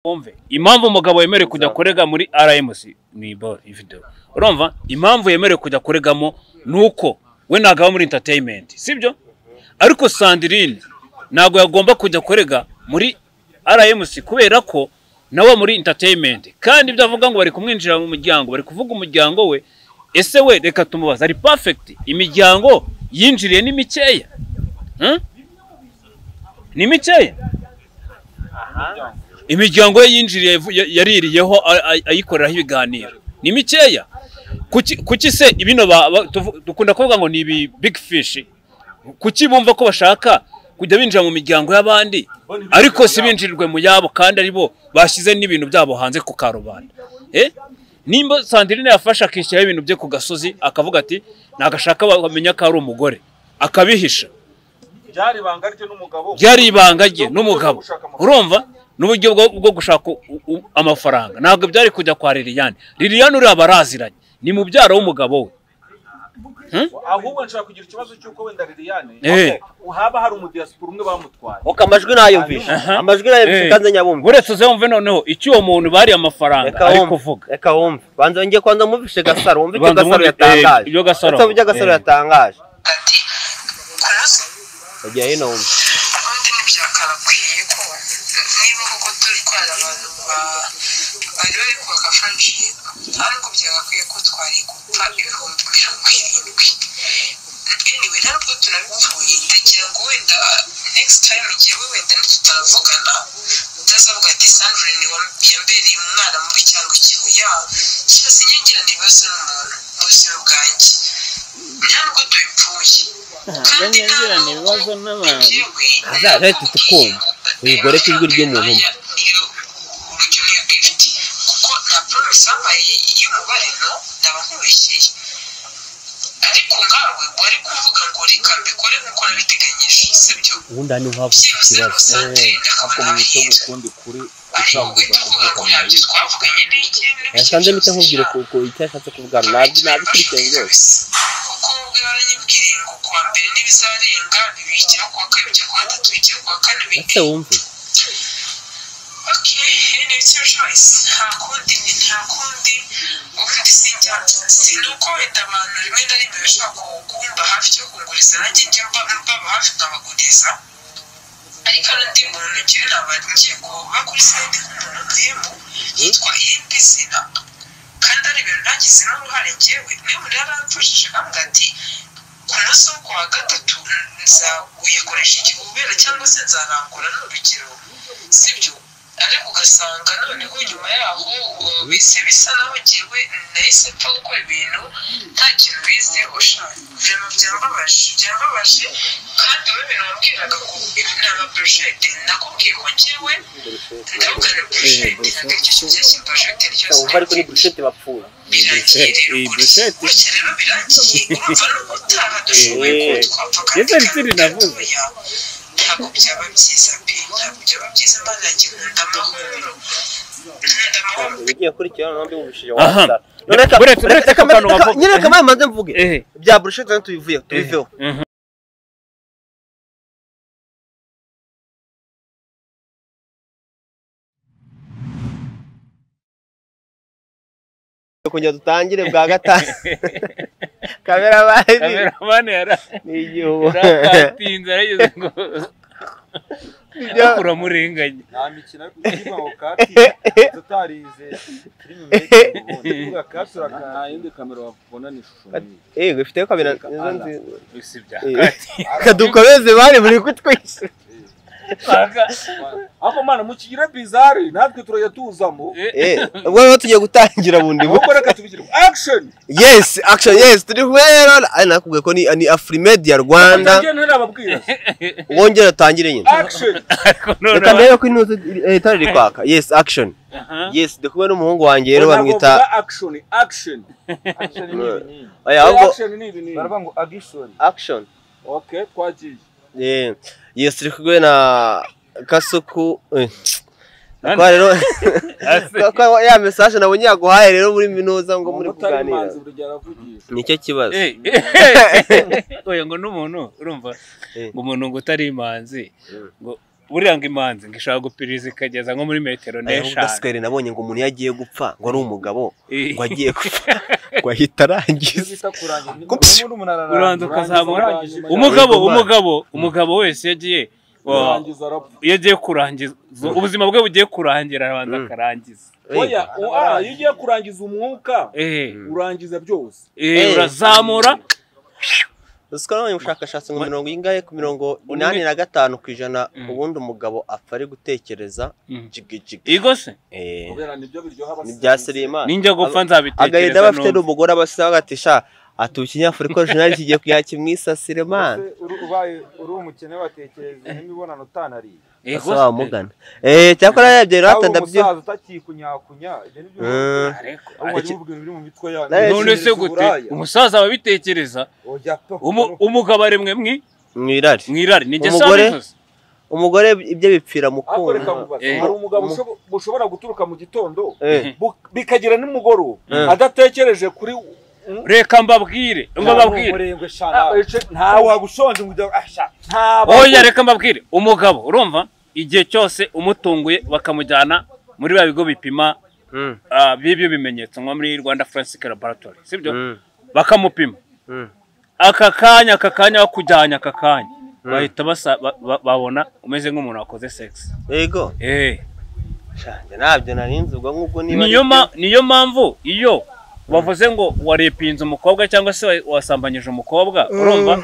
umve impamvu umugabo yemerewe kujya kurega muri RMC ni video urumva impamvu yemerewe kujya kuregamo nuko we nagaba muri entertainment sibyo ariko Sandrine nago yagomba kujya kurega muri RMC kubera ko nawe muri entertainment kandi byavuga ngo bari kumwinjira mu muryango bari kuvuga umuryango we ese we reka tumubaza ari perfect imiryango yinjiriye ni mikeya ni mikeya imiryango yinjiriye yaririyeho ayikoreraho ibiganiro ni mikeya kuki se ibino dukunda kuvuga ngo ni big fish kuki bumva ko bashaka kujya binjira mu miryango y'abandi ariko si binjirirwe mu yabo kandi aribo bashyize n'ibintu byabo hanze ku karubanda nimba Sandrine yafasha akishyiraho ibintu bye ku gasozi akavuga ati nagashaka bamenya ko ari umugore akabihisha byari ibanga rye n'umugabo urumva n'uburyo bwo gushaka amafaranga ntabwo byari kujya kwa Liliane uri abaraziranye ni mubyara w'umugabo we ahubwo nshaka kugira ikibazo cyuko wenda Liliane uhaba hari umudiaspora umwe bamutwaye amajwi nayumvishe amajwi nayumvishe kanze nyabumva buretse uzumve noneho icyo uwo muntu bari amafaranga ari kuvuga reka wumve banza ngiye kwanza mumvishe Gasaro wumve icyo Gasaro yatangaje iyo Gasaro icyo Gasaro yatangaje yagiye hino wumve ubundi nibyakarabwiye ko niba koko turi kwara abantu bari bari kubaka friendship ariko byagakwiye ko twari gupfa 70,000 anyway ntabwo tunabipfuye ndagira ngo wenda next time igihe wenda ntitutaravugana utazavuga ati Sandrine yambereye umwana mubi cyangwa ikihuya cyose nyingira nibazo n'umuntu mu buzima bwanjye ntabwo tubipfuye kandi nyingira nibazo n'abantu azarete tukumva uyigore kijwi ry'umuntu niyo urugero niyo gift kuko nta promise abaye y'umubare no ndaba nkubeshyeye ariko nkawe wari kuvuga ngo reka mbikore nk'uko nabiteganyije sibyo ubundi hano havuze ikibazo ako mu cyo gukundi kuri yasanze nicyo nkubwire kuko icyo ashatse kuvugana nabikurikiye byose kuko bwaranyibwiriye ngo kuwa mbere n'ibizarenga bibikira kuwa kabiri kuwa gatatu bikira kuwa kane ese wumve okay and it's your choice nta kundi ubundi sinuko wenda abantu rimwe na rimwe bashaka kumva hafi cyo kunguriza nanjye njye mbaba hafi nkabaguriza ariko n'undi muntu ngira inama ngiye kuba kuri side nk'umuntu muhemu yitwa iyindi zina kandi ari ibintu nagize n'uruhare njyewe niyo umuntu yaramfashije akambwira ati ku munsi wo kuwa gatatu nzaguyakoresha ikigubera cyangwa se nzarangura n'urugero sibyo ariko ugasanga noneho nyuma yaho bise bisa naho njyewe nahise mpfa gukora ibintu nta kintu bizeho vrema byambabaje kandi we bintu wambwiraga ko inama project nakubwiye ko njyewe ndabugana project ntabwo icyo kigiye cy'improject ryose ariko ni bullshit bapfuye birangiye rero gutya rero birangiye urumva no gutaha dushoboye ko twapfa kandi ntabwo byaba byiza pe ntabwo byaba byiza mbana nkunda amahoro ugiye kurikirana n'undi wumvishije wasa reka maze mvuge bya bullshit tubiveho kongera dutangire bwa gatanu kameramani yara ni igihugu rakatinze arageze ngo akura murenganye nta mikino ariko kugira ngo kati tutarize filime tuvuga katura nta yindi kamera wabona ni ishusho ifite kamera nizo nzibya kadukomeze bari muri kutwisha ako mana mukigira bizarre natwe turajya tuzamo ubwo tugiye gutangira bundi ubwo reka tubigire action yes turi rero nakubwiye ko ni Afrimedia Rwanda wongera tangire nyine action reka mbere ko inuze itari rikwaka yes action yes ndikuwe n'umuhungu wanjye rero bamwita action baravuga action okay twagiye yes turi kumwe na Kasuku kwa rero kwa ya message nabonye yaguhaye rero muri minuza ngo muri kuganira nicyo kibazo oya ngo n'umuntu urumva ngo umuntu ngo utari imanzi ngo buriya ngo imanzi ngo ishobora gupiriza ikageza nko muri metero n'eshanu. Gasikari nabonye ngo umuntu yagiye gupfa ngo ari umugabo ngo agiye gupfa ngo ahita arangiza uranza ukazamura umugabo wese yagiye kurangiza ubuzima bwe bugiye kurangira arabanza akarangiza. Oya iyo ugiye kurangiza umwuka urangiza byose urazamura. Usikora mu bushakashatsi ngo 85% ubundi umugabo apfa ari gutekereza jigijigi. Igo se kubera nibyo biryoha ni bya Serima ninjya gupfa nzabitekereza. Agahita bafite n'umugore abasaba gatisha atukinyafurika original kigiye kuyakimwisasire man. Ubaye uri umukene watekereza n'imibonano utanari. Ego mugana cyakora yabye ratandabyo umusaza utakikunyakunya ibyo nibyo ariko biri mu mitwe yawe. None se gute umusaza babitekereza umugabo aremwe mwirari ni umugore ibyo bipfira mu kumva. Hari umugabo ushobora guturuka mu gitondo bikagira n'umugoro adatekereje kuri reka mbabwire ntawe wagushonje ngo oya reka mbabwire umugabo urumva igihe cyose umutunguye bakamujyana muri ba bigo bipima bibyo bimenyetso nko muri Rwanda Forensic Laboratory sibyo bakamupima aka kanya bakujyanye aka kanya bahita babona umeze nk'umuntu wakoze sex. Yego nabyo narinze ubwo ngubwo niyo mpamvu iyo bavuze ngo warepinze umukobwa cyangwa se wasambanyije umukobwa urumva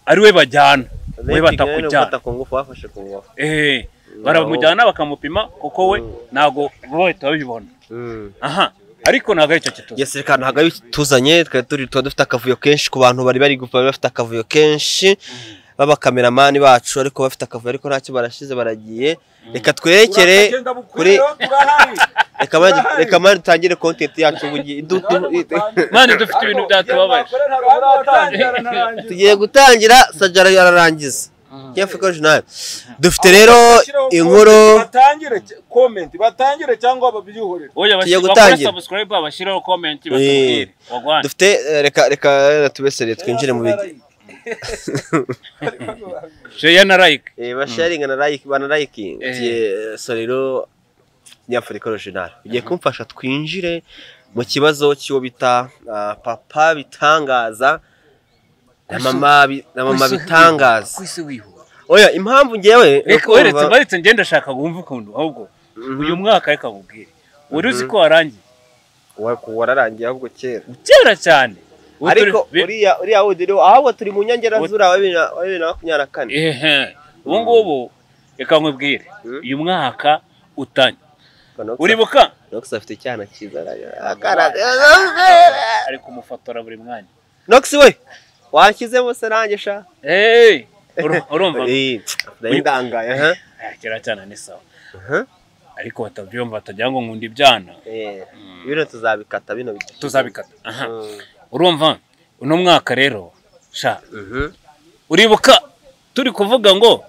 ari we bajyana we batakujyana baramujyana bakamupima kuko we ntago bahita babibona. Aha ariko ntago ari cyo kituze. Yes reka ntago tuzanye turi dufite akavuyo kenshi ku bantu bari gupfa bafite akavuyo kenshi baba kameramani bacu ariko bafite akavuyo ariko ntacyo barashize baragiye. Reka twerekere kuri reka mari tangire content yacu mani dufite ibintu byatubabaje tugiye gutangira Sajara yararangiza Africa Original. Dufite rero inkuru batangire comment batangire cyangwa babyihorera. Oya bashaka subscribe abashiraho comment batubwire wagwana. Dufite reka tubesere twinjire mu bigi share na like basharinga na like bana liking sorero Africa Original ugiye kumfasha twinjire mu kibazo cyo bita papa bitangaza na mama bitangaza. Oya impamvu ngewe baretse ngenda shaka gumva ukuntu ahubwo uyu mwaka reka mubwire uri uzi ko warangiye wararangiye ahubwo kera cyane ariko uriya audio ahubwo turi mu nyangera zura wa 2024 ubu ngubu reka nkubwire uyu mwaka utanye uribuka Nox afite cyana cyiza ari kumufotora buri mwanya. Nox we wakizemo se nanjye sha urumva ndangaya kera cyane ni sawa ariko batabyumva batagira ngo nkunda ibyana ibiro tuzabikata bino tuzabikata. Urumva uno mwaka rero sha uribuka turi kuvuga ngo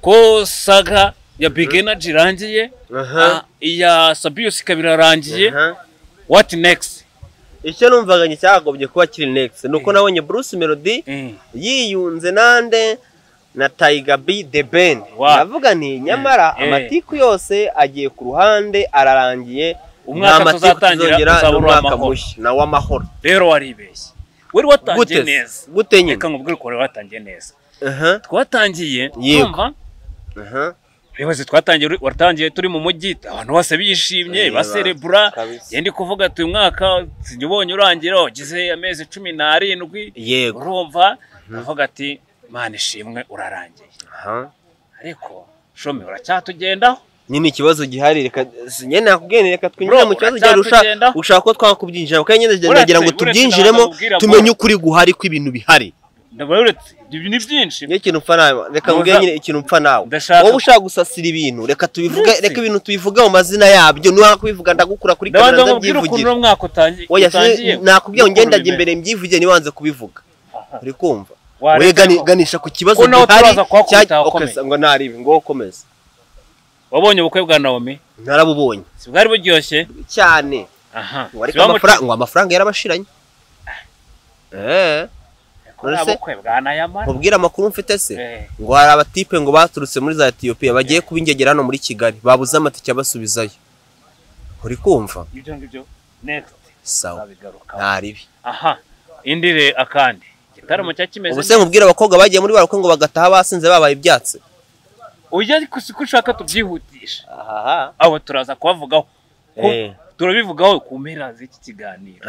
ko saga ya Big Energy irangiye iya Sabius kabira rangiye what next. Icyo numvaga cyagobye kuba kiri next nuko nabonye Bruce Melody yiyunze nande na Tiger B The Band. Navuga nti nyamara amatiku yose agiye ku ruhande ararangiye umwaka tuzatangira umwaka mushya na w'amahoro. Rero waribeshye wari watangiye neza gute nyine reka nkubwire ko wari watangiye neza. Twatangiye kumva Bibaze twatangiye watangiye turi mu mujyi abantu bose bishimye baserebura yendi kuvuga ati uyu mwaka sinjibonye urangira ugize amezi 17 urumva navuga ati Mana ishimwe urarangiye. Ariko shome uracyatugendaho nyine ikibazo gihari reka nyene nakubwene reka twinjira mu kibazo gihari ushaka ko twakubyinjira kandi nyene ndagira ngo tubyinjiremo tumenye ukuri guhari ko ibintu bihari. Ndabaretse ibintu byinshi ikintu upfa nawe reka ngubwiye nyine ikintu upfa nawe wowe ushaka gusasira ibintu reka tubivuge reka ibintu tubivuga mu mazina yabyo niba kubivuga ndagukura kuri kamera ndabyivugira oya nakubwiye ngo ngenda ajye imbere mbyivuge nibanze kubivuga uri kumva weganisha ku kibazo gihari ngo naribi ngo komeza. Wabonye ubukwe bwa Naomi? Narabubonye. Si bwari buryoshye cyane. Ngo amafaranga yarabashiranye. mubwira amakuru mfite se ngo hari abatipe ngo baturutse muri za Ethiopia bagiye kuba ingegera hano muri Kigali babuze amatike abasubizayo uri kumva ibyo ngibyo next sawa ntaribi indire akandi gitaramo cya kimeze ubuse mubwira abakobwa bagiye muri barako ngo bagataha basinze babaye ibyatsi ujya ariko siko ushaka tubyihutisha abo turaza kubavugaho turabivugaho ku mpera z'iki kiganiro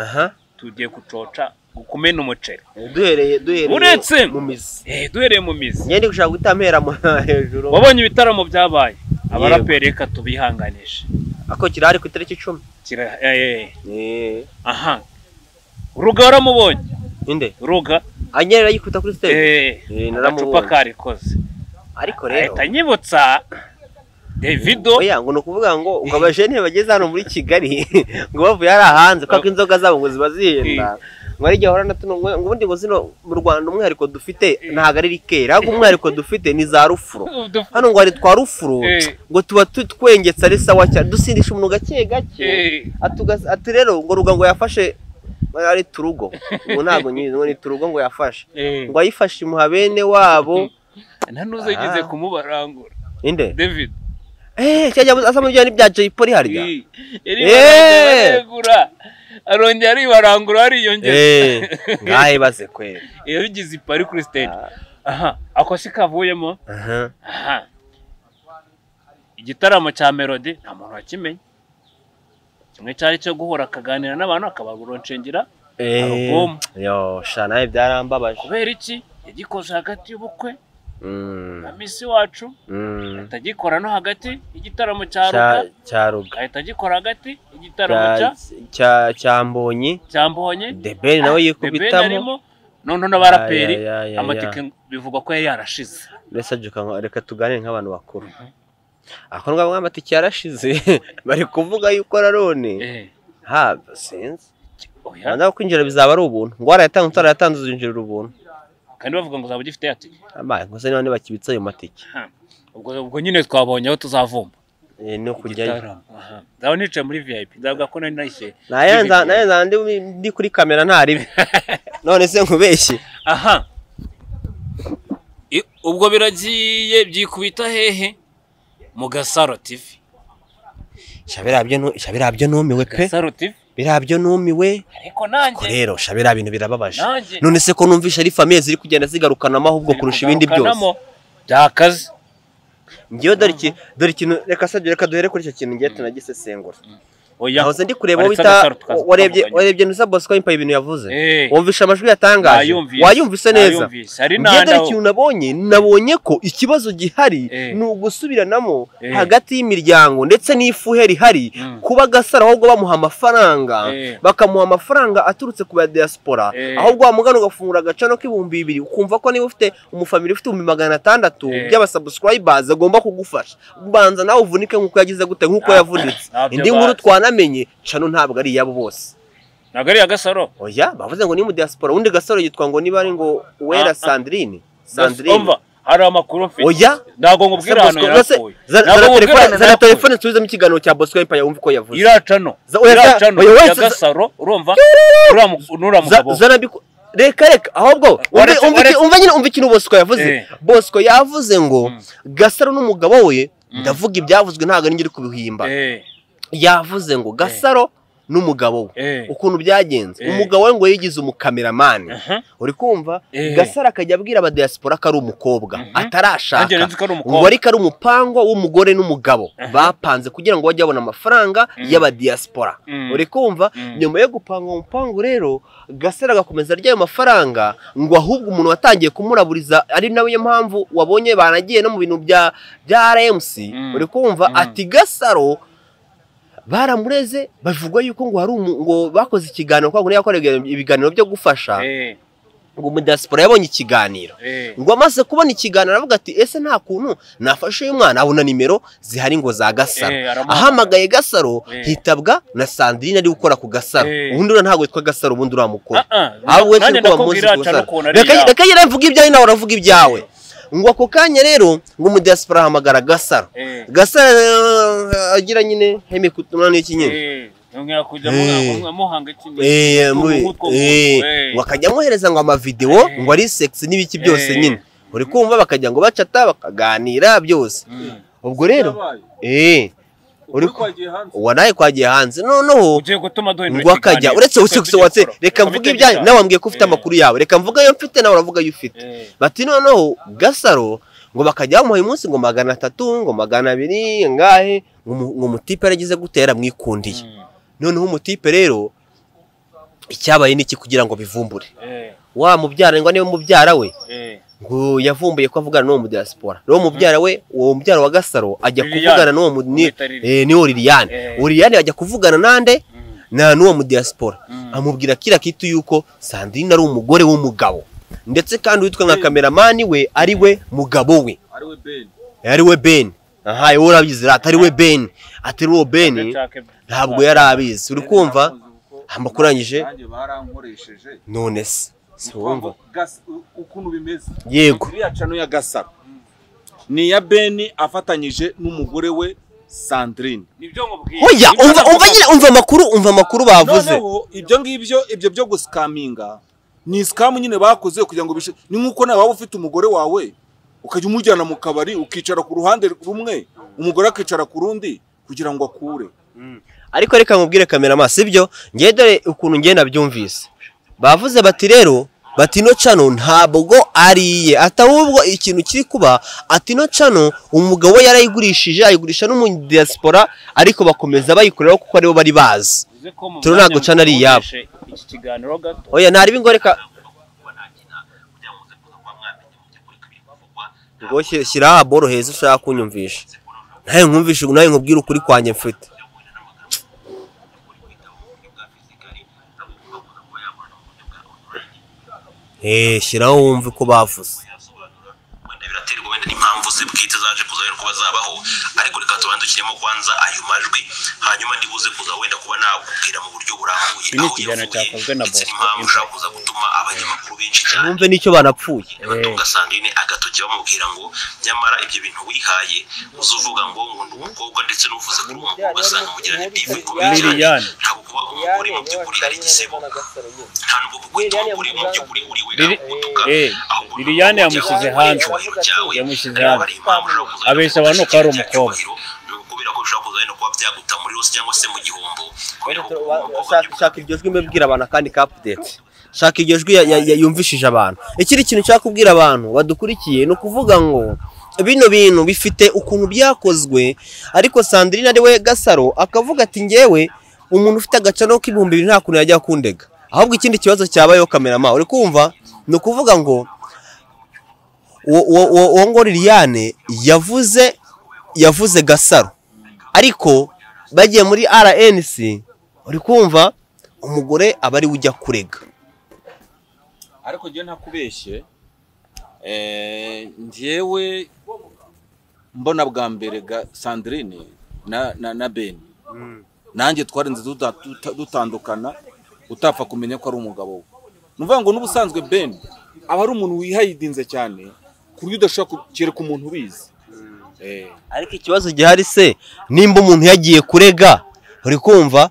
tugiye kucoca kumena umuceri duhereye uretse mu mizi duhereye mu mizi nyine gushaka gutamera hejuru wabonye ibitaramo byabaye abaraperi reka tubihanganisha ako kirahari ku itariki 10 Ruga waramubonye inde Ruga anyerera yikuta kuri stage naramubonye karikoze ariko rero tanyibutsa Davido oya ngo nukuvuga ngo abajene bageze hano muri Kigali ngo bavuye ari hanze kwa inzoga zabo ngo ziba zihenda ngo ari gihora natuno ngo ubundi ngo zino mu Rwanda umwihariko dufite ntago ari rikera ahubwo umwihariko dufite ni za rufuro hano ngo ari twa rufuro ngo tuba twengetse ari sawa cyane dusindisha umuntu gake ati rero ngo Ruga ngo yafashe ari turugo ngo ntago nyizi ngo ni turugo ngo yafashe ngo ayifashe muhabene wabo ntanuze yigize kumubarangura inde David cyajya asa mu byari bya Jay Polly harya barangura arongera ari barangura ari yongera ngahe baze kwera iyo bigize ipari kuri stage ako sikavuyemo igitaramo cya Melody nta muntu wakimenye kimwe cyari cyo guhora akaganira n'abantu akababuroncengira album shana byarambabaje kubera iki yagikoze hagati y'ubukwe na misi wacu atagikora no hagati igitaramo cya Ruga atagikora hagati igitaramo cya Mbonyi Debeli nawe yikubitamo none n'abaraperi amatike bivugwa ko yarashize mbese reka tuganire nk'abantu bakuru ako ngabo amatike yarashize bari kuvuga yuko Rarone sinzi wanda kwinjira bizaba ari ubuntu ngo arayatanze utarayatanze uzinjira ubuntu kandi bavuga ngo uzaba ugifite yatike ngo se niba bakibitsa ayo matike ubwo nyine twabonye aho tuzavumba no kujyayo ndaho nicaye muri VIP ndavuga ko nari nahise nayenza ndi kuri kamera ntaribi none se nkubeshye ubwo biragiye byikubita hehe mu Gasaro TV shabirabyo numiwe pe Gasaro TV birabyo numiwe ariko nanjye rero shabira ibintu birababaje none se ko numvisha ari famille ziri kugenda zigarukanamo ahubwo kurusha ibindi byose byakaze ngiyo dore ikintu reka duhere kuri icyo kintu ngiye tunagisesengura Nahoze ndi kureba bita warebye Nusa Bosco Impaye ibintu yavuze. Wumvisha amajwi yatangaje. Wayumvise neza. Ngende ikintu nabonye ko ikibazo gihari ni ugusubiranamo hagati y'imiryango ndetse n'ifuheri hari kuba Gasaro ahubwo bamuha amafaranga bakamuha amafaranga aturutse ku diaspora ahubwo bamugana ugafungura agacano k'ibihumbi 200 ukumva ko niba ufite umufamily ufite 600 by'abasubscribers agomba kugufasha ubanza nawe uvunike nkuko yagize gute nkuko yavunitse indi nkuru twanamenye cano ntabwo ari yabo bose ntabwo ari ya Gasaro oya bavuze ngo ni mu diaspora undi Gasaro yitwa ngo niba ari ngo Uwera Sandrine hari amakuru mfite oya ntago ngubwira hano yarakuye za telefone tuzizemo ikiganiro cya Bosco Empire wumva ko yavuze iracano ya Gasaro urumva nuramugabo reka ahubwo umva ikintu Bosco yavuze Bosco yavuze ngo Gasaro n'umugabo we ndavuga ibyavuzwe ntago ari ngiri kubihimba yavuze ngo Gasaro n'umugabo we ukuntu byagenze umugabo we ngo yigize umukameramani uri kumva Gasaro akajya abwira aba diaspora ko ari umukobwa atarashaka ngo ari kari umupango w'umugore n'umugabo bapanze kugira ngo bajye babona amafaranga y'aba diaspora uri kumva nyuma yo gupanga umupango rero Gasaro agakomeza arya ayo mafaranga ngo ahubwo umuntu watangiye kumuraburiza ari nawe mpamvu wabonye banagiye no mu bintu bya RMC uri kumva ati Gasaro baramureze bavugwa yuko ngo hari ngo bakoze ikiganiro kwa ngo yakorega ibiganiro byo gufasha ngo mu diaspora yabonye ikiganiro ngo amaze kubona ikiganiro aravuga ati ese nta kuntu nafashe uyu mwana abona nimero zihari ngo za Gasaro ahamagaye Gasaro hitabwa na Sandrine ari gukora ku Gasaro ubundi ntago yitwa Gasaro ubundi uramukora ahubwo wese ko bamuzi reka yera mvuga ibyawe nawe uravuga ibyawe ngo ako kanya rero ngo mu diaspora hamagara Gasaro Gasaro agira nyine hemekutumana n'iki nyine yongera kujya muhanga bakajya mwohereza ngo amavideo ngo ari sex n'ibiki byose nyine uri kumva bakajya ngo bacata bakaganira byose ubwo rero wanaye kwagiye hanze noneho ngo akajya uretse watse reka mvuge ibyanyu nawe wambwiye ko ufite amakuru yawe reka mvuga yo mfite nawe uravuga yo ufite bati noneho Gasaro ngo bakajya bamuha umunsi ngo 300 ngo 200 ngahe ngo umutipe aragize gutera mwikundiye noneho umutipe rero icyabaye niki kugira ngo bivumbure wa mubyara ngo niwe mubyara we ngo yavumbuye ko avugana n'uwo mu diaspora rero mubyara we uwo mubyara wa Gasaro ajya kuvugana n'uwo ni Liliane ajya kuvugana nande n'uwo mu diaspora amubwira kira kitu yuko Sandrine ari umugore w'umugabo ndetse kandi witwa nka cameraman we ari we mugabo we ari we Ben aha yo urabizi atari we Ben atari uwo Ben ntabwo yari abizi uri kumva amakurangije none se wumva ukuntu bimeze yego iriya cano ya Gasaro ni ya Ben afatanyije n'umugore we Sandrine nibyo nkubwiye oya umva amakuru bavuze noneho ibyo byo guscaminga ni scam nyine bakoze kugira ngo bishe ni nkuko nawe waba ufite umugore wawe ukajya umujyana mu kabari ukicara ku ruhande rumwe umugore akicara ku rundi kugira ngo akure ariko reka nkubwire cameraman sibyo ngiye dore ukuntu ngenda byumvise bavuze bati rero bati no cano ntabwo ariye atahubwo ikintu kiri kuba ati no cano umugabo yarayigurishije ayigurisha no mu diaspora ariko bakomeza bayikorera kuko aribo bari bazi turo ntabwo cano ari yabo iki kiganiro gato oya ntari bingoreka ngo shyira boro heza ushaka kunyumvisha nawe nkumvishe nawe nkubwire ukuri kwanjye mfite shyiraho wumve ko bavuze biraterwa wenda n'impamvu zibwite zaje kuza wenda kuba zabaho ariko reka tubandukiremo kwanza ayo majwi hanyuma ndibuze kuza wenda kuba nakubwira mu buryo burambuye aho yavuye ndetse n'impamvu ushaka kuza gutuma abanyamakuru benshi cyane numve n'icyo banapfuye batunga Sandrine agatoki bamubwira ngo nyamara ibyo bintu wihaye uzuvuga ngo ndi umukobwa ndetse n'uvuze kuri umukobwa asanga mugirane bive kubera ntabwo kuba umugore mu by'ukuri ari igisebo nta nubwo kukwita umugore mu by'ukuri uri we gutuka Liliane yamushyize hanze yamushyize hanze abeshya abantu ko ari umukobwa kubera ko bishobora kuza no kuba byaguta muri rose cyangwa se mu gihombo shaka iryo jwi mbibwira abantu kandi update shaka iryo jwi yumvishije abantu ikiri kintu nshaka kubwira abantu badukurikiye no kuvuga ngo bino bintu bifite ukuntu byakozwe ariko Sandrine ari we Gasaro akavuga ati ngewe umuntu ufite agacano k'ibihumbi 2 nta kuntu yajya kundega ahubwo ikindi kibazo cyabayeho cameraman uri kumva no kuvuga ngo uwo ngo Liliane yavuze Gasaro ariko bagiye muri RNC uri kumva umugore aba ari ujya kurega ariko ngiye ntakubeshye ngewe mbona bwa mbere Sandrine na Ben nanjye twarenze dutandukana utapfa kumenya ko ari umugabo we nuvuga ngo n'ubusanzwe Ben aba ari umuntu wihayidinze cyane ku buryo udashaka kereka umuntu ubizi ariko ikibazo gihari se nimba umuntu yagiye kurega uri kumva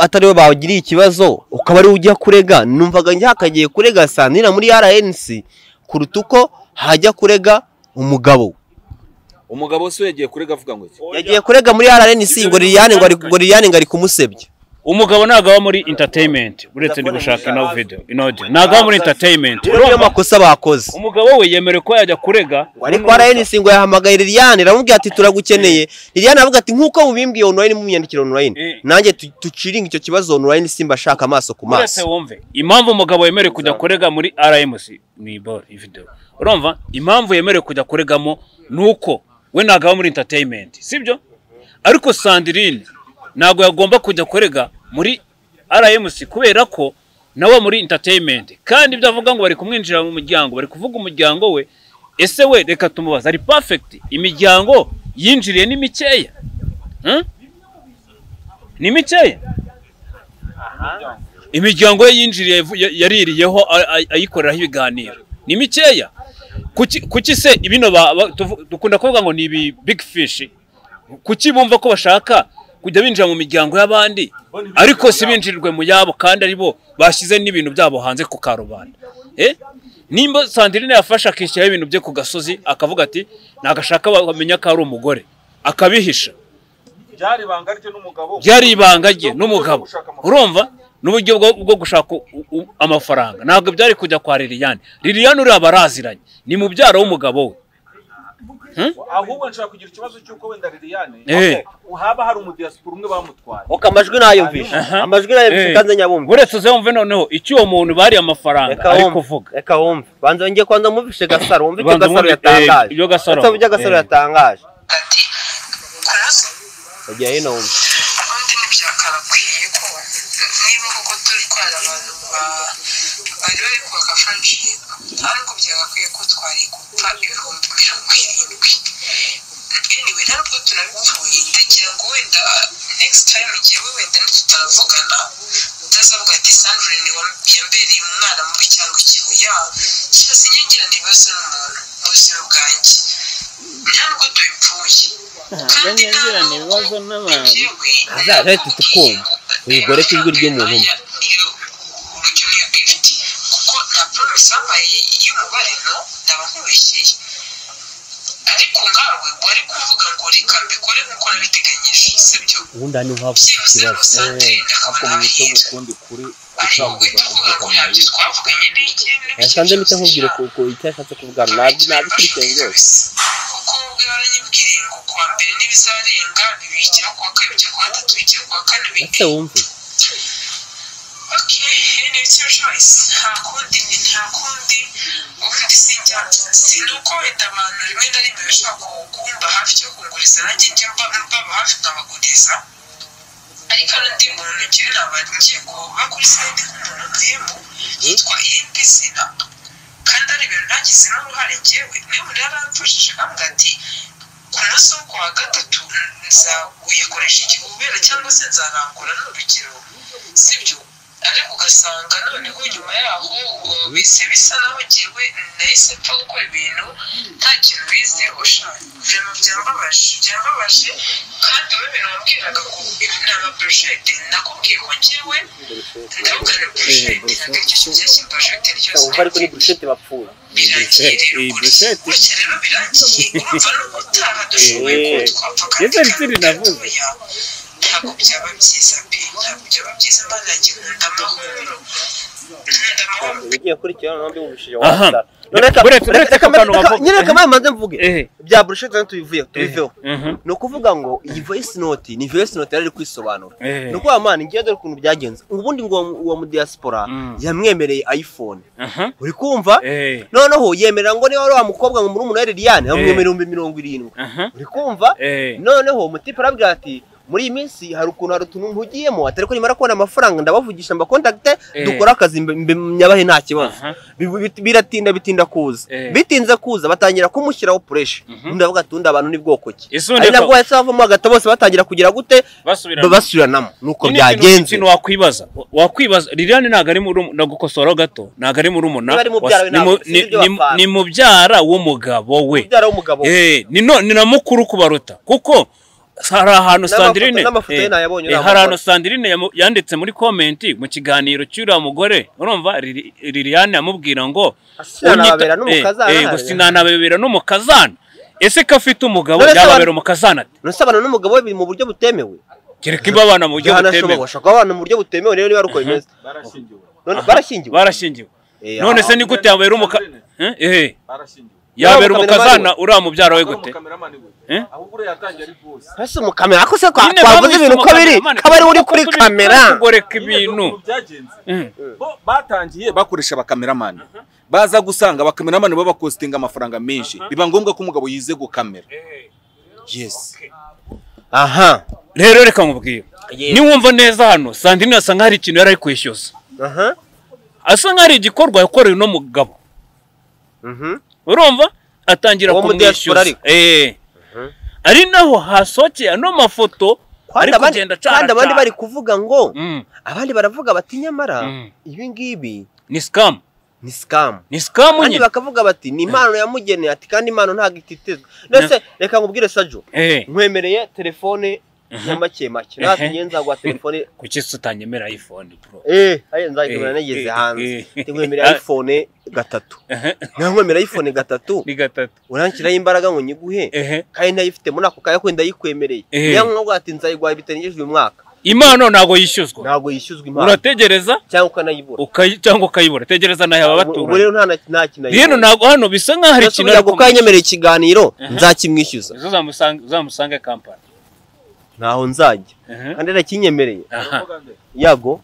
atari we bagiriye ikibazo ukaba ari ujya kurega numvaga njye hakagiye kurega Sandrine muri RNC kuruta uko hajya kurega umugabo se yagiye kurega avuga ngo iki yagiye kurega muri RNC ngo Liliane ngo ari kumusebya umugabo nagawa muri entertainment uretse ndi gushaka ino video inaudio nagawa muri entertainment urumva amakosa bakoze umugabo we yemerewe ko yajya kurega ariko RNC ngo yahamagaye Liliane ramubwiye ati turagukeneye Liliane avuga ati nkuko mubimbwiye online mu myandikiro online nanjye tuciringa icyo kibazo online simba shaka amaso ku maso uretse wumve impamvu umugabo yemerewe kujya kurega muri RMC ni bor video urumva impamvu yemerewe kujya kuregamo nuko we nagawa muri entertainment sibyo ariko Sandrine ntago yagomba kujya kurega muri RMC kubera ko nawe muri entertainment kandi byavuga ngo bari kumwinjira mu muryango bari kuvuga umuryango we ese we reka tumubaza ari perfect imiryango yinjiriye ni mikeya ni mikeya imiryango ye yinjiriye yaririyeho ayikoreraho ibiganiro ni mikeya kuki se ibino dukunda kuvuga ngo ni ibi big fish kuki bumva ko bashaka kujya binjira mu miryango y'abandi ariko si binjirirwe mu yabo kandi ari bo bashyize n'ibintu byabo hanze ku karubanda nimba Sandrine yafasha akishyiraho ibintu bye ku gasozi akavuga ati nagashaka bamenya ko ari umugore akabihisha byari ibanga rye n'umugabo urumva n'uburyo bwo gushaka amafaranga ntabwo byari kujya kwa Liliane uriya baraziranye ni mubyara w'umugabo we ahubwo nshaka kugira ikibazo cy'uko wenda Liliane haba hari umudiaspora umwe bamutwaye amajwi nayumvishe amajwi nayumvishe kandi nyabumva uretse uzumve noneho icyo uwo muntu bari amafaranga ari kuvuga reka wumve banza ngiye kwanza mumvishe Gasaro wumve icyo Gasaro yatangaje ibyo Gasaro yatangaje ati kuraza agiye hino wumve ubundi ntibyakarakwiye ko niba koko turi kwara abantu bari bari kubaka friendship ntabwo byagakwiye ko twari gupfa 70,000 anyway ntabwo turabipfuye ndagira ngo wenda next time njyewe wenda ntitutaravugana utazavuga ati Sandrine yambereye umwana mubi cyangwa ikihuya cyose nyingirana ibibazo n'umuntu mu buzima bwanjye ntabwo tubipfuye kandi nyingirana ibibazo n'abantu azahita tukumva uyigore ko ijwi ry'umuntu kuko nta promise babaye y'umubare no ndaba nkubeshyeye ariko nkawe wari kuvuga ngo reka mbikore nk'uko nabiteganyije sibyo ubundi hano havutse ikibazo ahubwo mu cyo gukundi kuri ushaka kuvuga ngo ntabyo twavuganye yasanze mpita nkubwire ko icyo yashatse kuvugana nabikurikiye rwose kuko ubwo yaranyibwiriye ngo kuwa mbere n'ibizarenga bibikira kuwa kabiri bikira kuwa gatatu bikira kuwa kane ese wumve it's your choice nta kundi ubundi sinuko wenda abantu rimwe na rimwe bashaka kumba hafi cyo kunguriza nanjye njye mbaba hafi nkabaguriza ariko n'undi muntu ngewe naba ngiye kuba kuri side nk'umuntu mvuyemo yitwa iyindi zina kandi ari ibintu nagizemo uruhare ngewe niba umuntu yaramfashije akambwira ati ku munsi wo kuwa gatatu nzaguyakoresha ikigubera cyangwa se nzarangura n'urugero sibyo ariko ugasanga noneho nyuma yaho bise bisa naho ngewe nahise mpfa gukora ibintu nta kintu bizeho vrema byambabaje kandi wowe ibintu wambwiraga ko ibi ni amaburushete nakubwiye ko ngewe ndavuga ni burushete ntabwo icyo kigiye kimburushete ryose ubu ariko ni burushete bapfuye birangiye rero gutya rero birangiye urumva no gutaha dushoboye ko twapfa kandi gatoya ntabwo byaba byiza pe ntabwo byaba byiza imana yanjye nkunda amahoro ugiye kurikira n'undi wumvishije aha nyine kamwe maze mvuge bya burushete tubiveho ni ukuvuga ngo iyi voice note ni voice note yari kwisobanura ni uko amana ngiye dore ukuntu byagenze ubundi ngo uwo mu diaspora yamwemereye iPhone uri kumva noneho yemerera ngo niba wa mukobwa ngo muri umuntu Liliane amwemerera 70,000 uri kumva noneho umutipe arabwira ati muri iyi minsi hari ukuntu hari utuntu mpugiyemo atari ko nimara kubona amafaranga ndabavugisha mba contacte dukora akazi nyabahe nta kibazo bitinda kuza bitinze kuza batangira kumushyiraho pressure ndavuga ati abantu ni bwoko ki ari nabwo yasavamo agata bose batangira kugira gute basubiranamo nuko byagenze ikintu wakwibaza Liliane ntago ari muri ndagukosora gato ntago ari muri umuna ni mubyara w'umugabo we ni na mukuru kubaruta kuko hari ahantu Sandrine yanditse muri comment mu kiganiro cy'uriya mugore urumva Liliane amubwira ngo sinanabebera n'umukazana ese ko afite umugabo yababera umukazana ati nusabana n'umugabo we mu buryo butemewe kereka ibabana mu buryo butemewe bashaka abana mu buryo butemewe rero niba ruko bimeze barashingiwe none se ni gute yababera yabera umukazana uriya mubyara we gute hasi umukamera ako se twavuze ibintu uko biri kaba ari uri kuri kamera kugoreka ibintu batangiye bakoresha abakameramani baza gusanga abakameramani baba bakostinga amafaranga menshi biba ngombwa ko umugabo yize gukamera yes aha rero reka nkubwire niwumva neza hano Sandrine asa nk'aho hari ikintu yari ari kwishyuza asa nk'aho hari igikorwa yakorewe no mugabo urumva atangira kumwishyuza ari naho hasokeye ano mafoto ari kugenda cyane kandi abandi bari kuvuga ngo abandi baravuga bati nyamara ibi ngibi ni scam kandi bakavuga bati ni impano yamugeneye ati kandi impano ntago ititezwe ndetse reka nkubwire Sajo nkwemereye telefone na make natwe ngenza gwa telefone kuki se utanyemera iPhone Pro ayo nzayigura nageze hanze tingwemera iPhone 3 nangwemera iPhone 3 ni 3 urankira imbaraga ngo nyiguhe kandi ndayifite muri ako kaya kwenda yikwemereye yango ati nzayigwa bitanyijwe umwaka impano ntago yishyuzwa impano urategereza cyangwa ukanayibura cyangwa ukayibura tegereza nayo ababatura ubu rero nta kintu rero ntago hano bisa nkaho hari ikintu ariko kanyemereye ikiganiro nzakimwishyuza uzamusange Kampala ntaho nzajya kandi arakinyemereye yago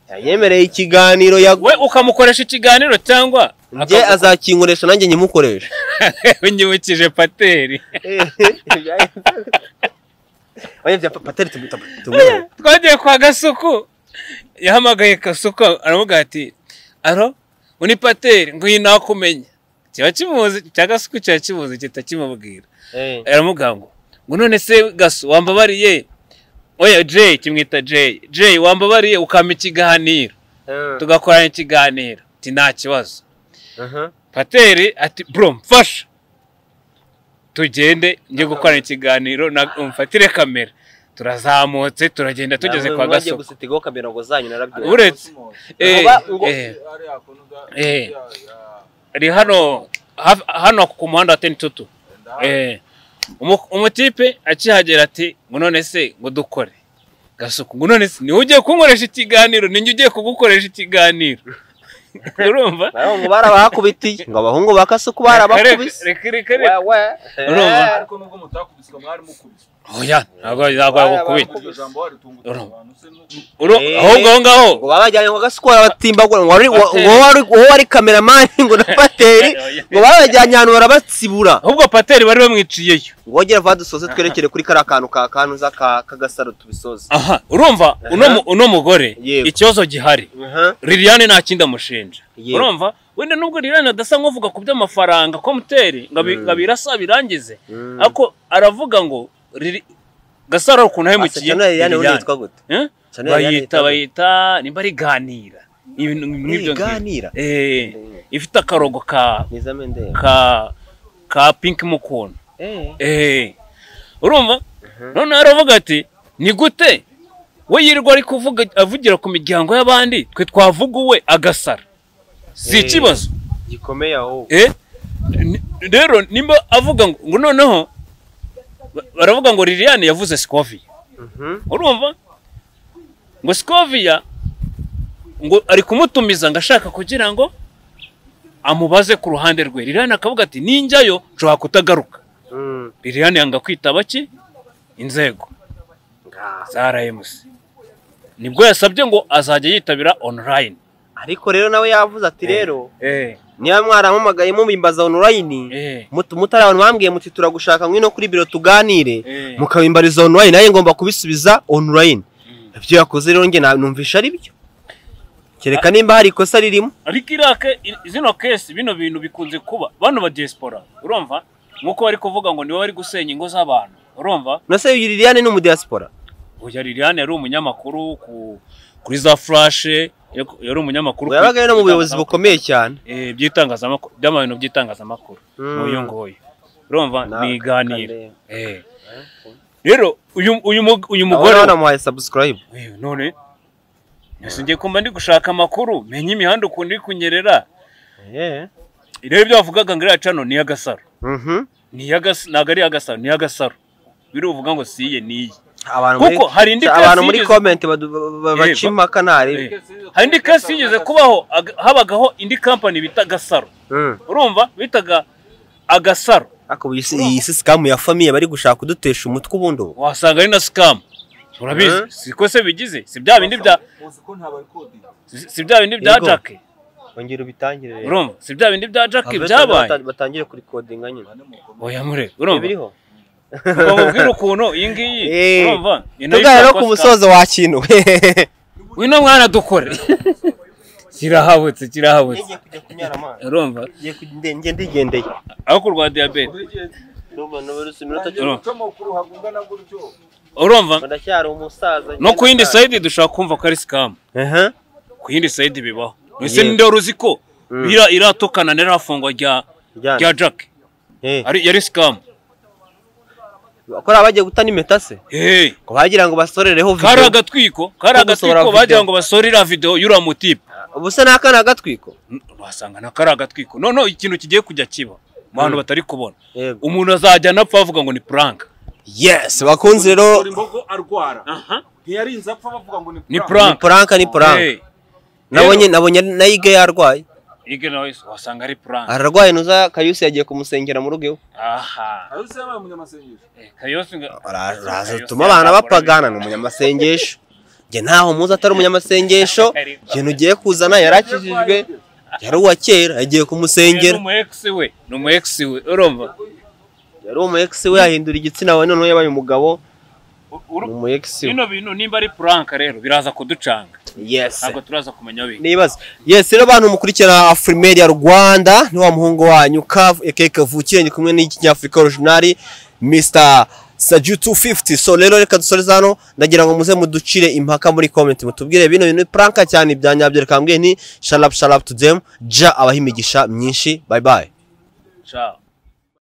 yayemereye ikiganiro yago we ukamukoresha ikiganiro cyangwa nje azakinkoresha nanjye nyimukoresha unyibukije Pateri oya bya Pateri twagiye kwa Gasuku yahamagaye Gasuku aravuga ati aro uni Pateri ngo yinakumenya kiba kimuzi cya Gasuku cya kimuzi kitakimubwira aramuga ngo none se Gasu wambabariye oya Jay kimwita Jay wambabariye ukama ikiganiro tugakorana ikiganiro ati nta kibazo Pateri ati bro mfasha tugende ngiye gukorana ikiganiro umfatire kamera turazamutse turagenda tugeze kwa Gasuku gusitigo kamera ngo zanyu narabyo uretse ari hano ku muhanda wa 10 umutipe akihagera ati ngo none se ngo dukore Gasuku ngo none se ni ugiye kunkoresha ikiganiro ninjye ugiye kugukoresha ikiganiro urumva ngo barabakubitiye ngo abahungu bakasuku barabakubise urumva ariko nubwo mutakubiswa mwari mukubiswa oya ntabwo agukubita ahubwo ngaho ngo babajyanye ngo Gasuku barabatimbagura ngo wari cameraman ngo na Pateri ngo babajyanye ahantu barabatsibura ahubwo Pateri bari bamwiciyeyo ngo wogera va dusoze twerekere kuri karakantu kanuza kagasaro tubisoze aha urumva uno mugore ikibazo gihari Liliane nta kindi amushinja urumva wenda nubwo Liliane adasa nkuvuga ku by'amafaranga ko Muteri ngabirasa birangize ako aravuga ngo Gasaro ukuntu hemukiye Liliane witwa gute bayita nimba ari ganira ibintu nk'ibyo ganira ifite akarogo ka pink mukono urumva none aravuga ati ni gute we yirirwa ari kuvuga avugira ku miryango y'abandi twe twavuguwe agasara si ikibazo gikomeye aho rero nimba avuga ngo noneho baravuga ngo Liliane yavuze Scovia urumva ngo Scovia ngo ari kumutumiza ngo ashaka kugira ngo amubaze ku ruhande rwe Liliane akavuga ati ninjyayo nshobora kutagaruka Liliane yanga kwitaba ki inzego za RMC nibwo yasabye ngo azajya yitabira online ariko rero nawe yavuze ati rero niba mwaramumagaye mubimbaza online mutari abantu bambwiye muti turagushaka ngwino kuri biro tuganire mukabimbariza online naye ngomba kubisubiza online ibyo yakoze rero nge numvisha ari byo kereka nimba hari ikosa ririmo ariko irake zino case bino bintu bikunze kuba bano ba diaspora urumva nkuko bari kuvuga ngo niwe bari gusenya ingo z'abantu urumva nase Liliane ni mu diaspora oya Liliane yari umunyamakuru kuri za Flash yari umunyamakuru yabaga no mu buyobozi bukomeye cyane by'itangazamakuru by'amabintu by'itangazamakuru n'uyu ngoyo urumva ni iganiro rero uyu mugore namuhaye subscribe none ngiye kumva ndi gushaka amakuru menye imihanda ukundi iri kunyerera rero ibyo bavugaga ngo iriya cano ni iy'agasaro ntabwo ari iy'agasaro ni iy'agasaro biruvuga ngo si iye niyi kuko hari indi kasi abantu muri comment bacima kanari hari indi kasi yigeze kubaho habagaho indi company bita Gasaro urumva bitaga Agasaro ako iyi scam ya famille bari gushaka kudutesha umutwe ubundo wasanga ari na scam urabizi siko se bigize si bya bindi bya Jack ongera ubitangire urumva si bya bindi bya Jack byabaye batangire kuri codinga nyine oya mure urumva biriho bamubwira ukuntu iyi ngiyi urumva tugara ku musozo wa kintu wino mwana dukore kirahabutse urumva ngiye ndigendeye aho kurwa diabete urumva ndacyari umusaza no ku yindi side dushaka kumva ko ari scam ku yindi side bibaho ese ninde uruzi ko iratokana n'irafungwa rya Jack yari scam bakora bagiye gutana impeta se ko bagira ngo basorereho video kari agatwiko bagira ngo basorera video y'ura mutipe ubu se nakana agatwiko wasanga na kari agatwiko none ikintu kigiye kujya kiba mu bantu batari kubona umuntu azajya napfa avuga ngo ni prank yes bakunze rero imbogo arwara ntiyarinze apfa bavuga ngo ni prank nabonye nayige yarwaye Ige nawe wasanga ari prank ararwaye nuza Kayusi yagiye kumusengera mu rugo Kayusi yabaye umunyamasengesho Kayusi tuma abana bapagana ni umunyamasengesho nge ntaho muzi atari umunyamasengesho ikintu ugiye kuzana yarakijijwe yari uwa kera yagiye kumusengera ni umu ex we urumva yari umu ex we yahindura igitsina we none yabaye umugabo umu ex we bino bintu nimba ari prank rero biraza kuducanga yes ntabwo turaza kumenya biki nibaza yes rero abantu mukurikira Afrimedia Rwanda ni wa muhungu wanyu kavukire ni kumwe n'ikinyafrika original Mr Saju 250 so rero reka dusoreza hano ndagira ngo muze muducire impaka muri comment mutubwire bino bintu prank cyane ibyanyabyo reka mbwiye ni shalap to them ja abahimigisha myinshi bye bye ciao